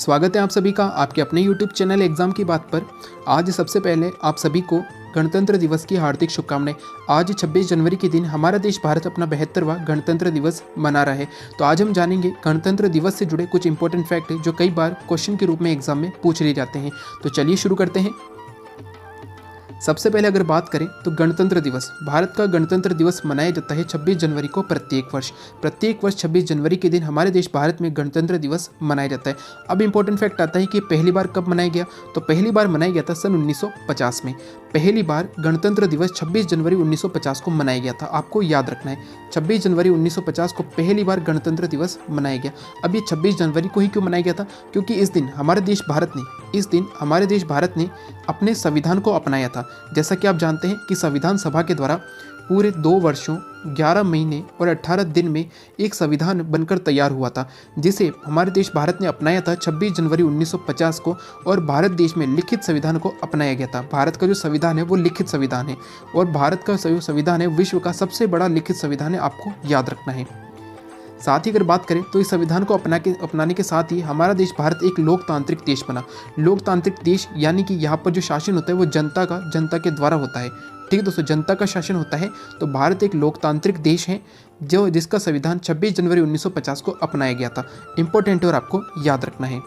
स्वागत है आप सभी का आपके अपने YouTube चैनल एग्जाम की बात पर। आज सबसे पहले आप सभी को गणतंत्र दिवस की हार्दिक शुभकामनाएं। आज 26 जनवरी के दिन हमारा देश भारत अपना 72वां गणतंत्र दिवस मना रहा है। तो आज हम जानेंगे गणतंत्र दिवस से जुड़े कुछ इंपॉर्टेंट फैक्ट जो कई बार क्वेश्चन के रूप में एग्जाम में पूछ लिए जाते हैं। तो चलिए शुरू करते हैं। सबसे पहले अगर बात करें तो गणतंत्र दिवस, भारत का गणतंत्र दिवस मनाया जाता है 26 जनवरी को प्रत्येक वर्ष 26 जनवरी के दिन हमारे देश भारत में गणतंत्र दिवस मनाया जाता है। अब इंपॉर्टेंट फैक्ट आता है कि पहली बार कब मनाया गया, तो पहली बार मनाया गया था सन 1950 में। पहली बार गणतंत्र दिवस 26 जनवरी 1950 को मनाया गया था। आपको याद रखना है 26 जनवरी 1950 को पहली बार गणतंत्र दिवस मनाया गया। अब ये 26 जनवरी को ही क्यों मनाया गया था, क्योंकि इस दिन हमारे देश भारत ने अपने संविधान को अपनाया था। जैसा कि आप जानते हैं कि संविधान सभा के द्वारा पूरे 2 वर्षों 11 महीने और 18 दिन में एक संविधान बनकर तैयार हुआ था, जिसे हमारे देश भारत ने अपनाया था 26 जनवरी 1950 को। और भारत देश में लिखित संविधान को अपनाया गया था। भारत का जो संविधान है वो लिखित संविधान है और भारत का जो संविधान है विश्व का सबसे बड़ा लिखित संविधान है, आपको याद रखना है। साथ ही अगर बात करें तो इस संविधान को अपनाने के साथ ही हमारा देश भारत एक लोकतांत्रिक देश बना। लोकतांत्रिक देश यानी कि यहाँ पर जो शासन होता है वो जनता के द्वारा होता है। ठीक है दोस्तों, जनता का शासन होता है। तो भारत एक लोकतांत्रिक देश है जिसका संविधान 26 जनवरी 1950 को अपनाया गया था। इंपॉर्टेंट और आपको याद रखना है।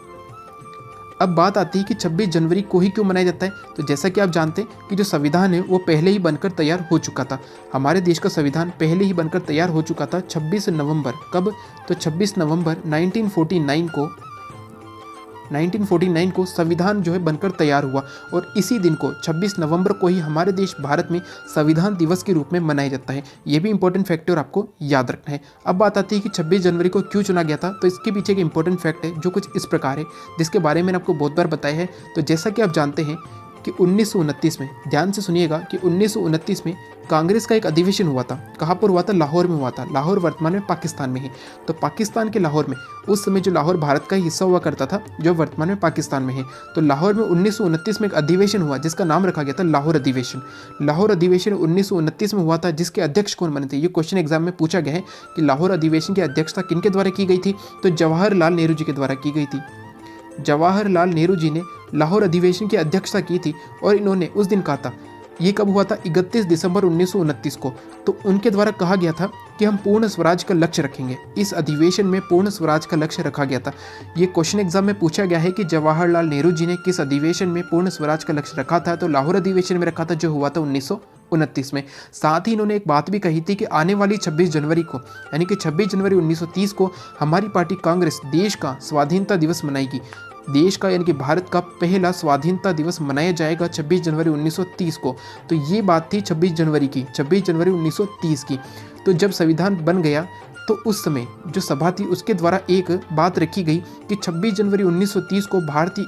अब बात आती है कि 26 जनवरी को ही क्यों मनाया जाता है। तो जैसा कि आप जानते हैं कि जो संविधान है वो पहले ही बनकर तैयार हो चुका था। हमारे देश का संविधान पहले ही बनकर तैयार हो चुका था 26 नवंबर। कब? तो 26 नवंबर 1949 को संविधान जो है बनकर तैयार हुआ। और इसी दिन को 26 नवंबर को ही हमारे देश भारत में संविधान दिवस के रूप में मनाया जाता है। ये भी इंपॉर्टेंट फैक्ट और आपको याद रखना है। अब बात आती है कि 26 जनवरी को क्यों चुना गया था। तो इसके पीछे एक इंपॉर्टेंट फैक्ट है जो कुछ इस प्रकार है, जिसके बारे में मैंने आपको बहुत बार बताया है। तो जैसा कि आप जानते हैं कि 1929 में, ध्यान से सुनिएगा, कि 1929 में कांग्रेस का एक अधिवेशन हुआ था। कहाँ पर हुआ था? लाहौर में हुआ था। लाहौर वर्तमान में पाकिस्तान में है। तो पाकिस्तान के लाहौर में, उस समय जो लाहौर भारत का हिस्सा हुआ करता था जो वर्तमान में पाकिस्तान में है, तो लाहौर में 1929 में एक अधिवेशन हुआ जिसका नाम रखा गया था लाहौर अधिवेशन। लाहौर अधिवेशन 1929 में हुआ था, जिसके अध्यक्ष कौन बने थे। ये क्वेश्चन एग्जाम में पूछा गया है कि लाहौर अधिवेशन की अध्यक्षता किनके द्वारा की गई थी। तो जवाहरलाल नेहरू जी के द्वारा की गई थी। जवाहरलाल नेहरू जी ने लाहौर अधिवेशन की अध्यक्षता की थी और इन्होंने उस दिन कहा था, ये कब हुआ था? 31 दिसंबर 1929 को। तो उनके द्वारा कहा गया था कि हम पूर्ण स्वराज का लक्ष्य रखेंगे। इस अधिवेशन में पूर्ण स्वराज का लक्ष्य रखा गया था। ये क्वेश्चन एग्जाम में पूछा गया है कि जवाहरलाल नेहरू जी ने किस अधिवेशन में पूर्ण स्वराज का लक्ष्य रखा था। तो लाहौर अधिवेशन में रखा था, जो हुआ था 1929 में। साथ ही इन्होंने एक बात भी कही थी कि आने वाली 26 जनवरी को, यानी कि 26 जनवरी 1930 को हमारी पार्टी कांग्रेस देश का स्वाधीनता दिवस मनाएगी। देश का यानी कि भारत का पहला स्वाधीनता दिवस मनाया जाएगा 26 जनवरी 1930 को। तो ये बात थी 26 जनवरी की, 26 जनवरी 1930 की। तो जब संविधान बन गया तो उस समय जो सभा थी उसके द्वारा एक बात रखी गई कि 26 जनवरी 1930 को भारत के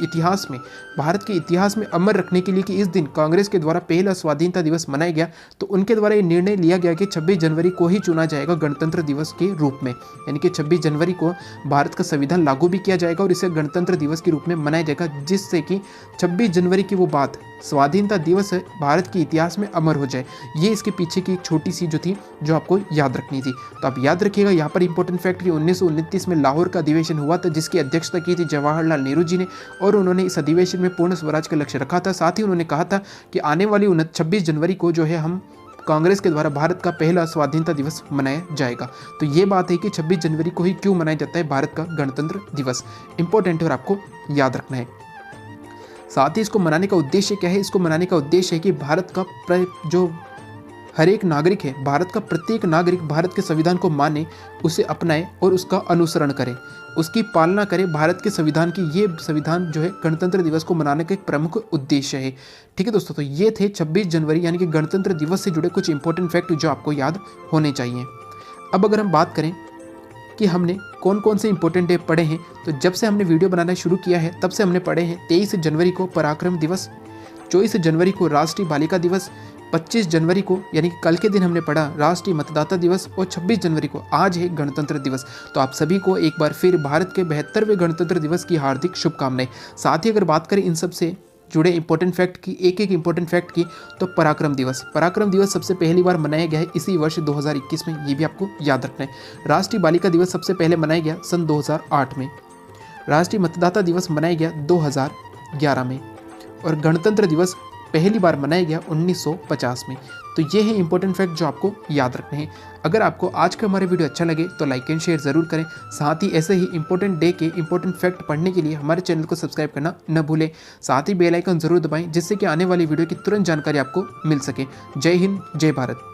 इतिहास में अमर रखने के लिए कि इस दिन कांग्रेस के द्वारा पहला स्वाधीनता दिवस मनाया गया। तो उनके द्वारा ये निर्णय लिया गया कि 26 जनवरी को ही चुना जाएगा गणतंत्र दिवस के रूप में, यानी कि 26 जनवरी को भारत का संविधान लागू भी किया जाएगा और इसे गणतंत्र दिवस के रूप में मनाया जाएगा, जिससे कि 26 जनवरी की वो बात, स्वाधीनता दिवस भारत के इतिहास में अमर हो जाए। ये इसके पीछे की एक छोटी सी जो थी जो आपको याद रखनी थी। तो आप याद रखिएगा यहाँ पर इंपॉर्टेंट फैक्ट कि 1929 में लाहौर का अधिवेशन हुआ था, जिसकी अध्यक्षता की थी जवाहरलाल नेहरू जी ने, और उन्होंने इस अधिवेशन में पूर्ण स्वराज का लक्ष्य रखा था। साथ ही उन्होंने कहा था कि आने वाली 26 जनवरी को जो है हम कांग्रेस के द्वारा भारत का पहला स्वाधीनता दिवस मनाया जाएगा। तो ये बात है कि 26 जनवरी को ही क्यों मनाया जाता है भारत का गणतंत्र दिवस। इंपॉर्टेंट है और आपको याद रखना है। साथ ही इसको मनाने का उद्देश्य क्या है? इसको मनाने का उद्देश्य है कि भारत का जो हर एक नागरिक है, भारत का प्रत्येक नागरिक भारत के संविधान को माने, उसे अपनाए और उसका अनुसरण करे, उसकी पालना करे। भारत के संविधान की ये संविधान जो है गणतंत्र दिवस को मनाने का एक प्रमुख उद्देश्य है। ठीक है दोस्तों, तो ये थे 26 जनवरी यानी कि गणतंत्र दिवस से जुड़े कुछ इंपॉर्टेंट फैक्ट जो आपको याद होने चाहिए। अब अगर हम बात करें कि हमने कौन कौन से इंपॉर्टेंट डे पढ़े हैं, तो जब से हमने वीडियो बनाना शुरू किया है तब से हमने पढ़े हैं 23 जनवरी को पराक्रम दिवस, 24 जनवरी को राष्ट्रीय बालिका दिवस, 25 जनवरी को यानी कि कल के दिन हमने पढ़ा राष्ट्रीय मतदाता दिवस, और 26 जनवरी को आज है गणतंत्र दिवस। तो आप सभी को एक बार फिर भारत के 72वें गणतंत्र दिवस की हार्दिक शुभकामनाएं। साथ ही अगर बात करें इन सब से जुड़े इंपॉर्टेंट फैक्ट की, एक इंपॉर्टेंट फैक्ट की, तो पराक्रम दिवस सबसे पहली बार मनाया गया है इसी वर्ष 2021 में। ये भी आपको याद रखना है। राष्ट्रीय बालिका दिवस सबसे पहले मनाया गया सन 2008 में। राष्ट्रीय मतदाता दिवस मनाया गया 2011 में और गणतंत्र दिवस पहली बार मनाया गया 1950 में। तो ये है इंपॉर्टेंट फैक्ट जो आपको याद रखने हैं। अगर आपको आज का हमारा वीडियो अच्छा लगे तो लाइक एंड शेयर ज़रूर करें। साथ ही ऐसे ही इंपॉर्टेंट डे के इंपॉर्टेंट फैक्ट पढ़ने के लिए हमारे चैनल को सब्सक्राइब करना न भूलें। साथ ही बेल आइकन ज़रूर दबाएं जिससे कि आने वाली वीडियो की तुरंत जानकारी आपको मिल सके। जय हिंद, जय भारत।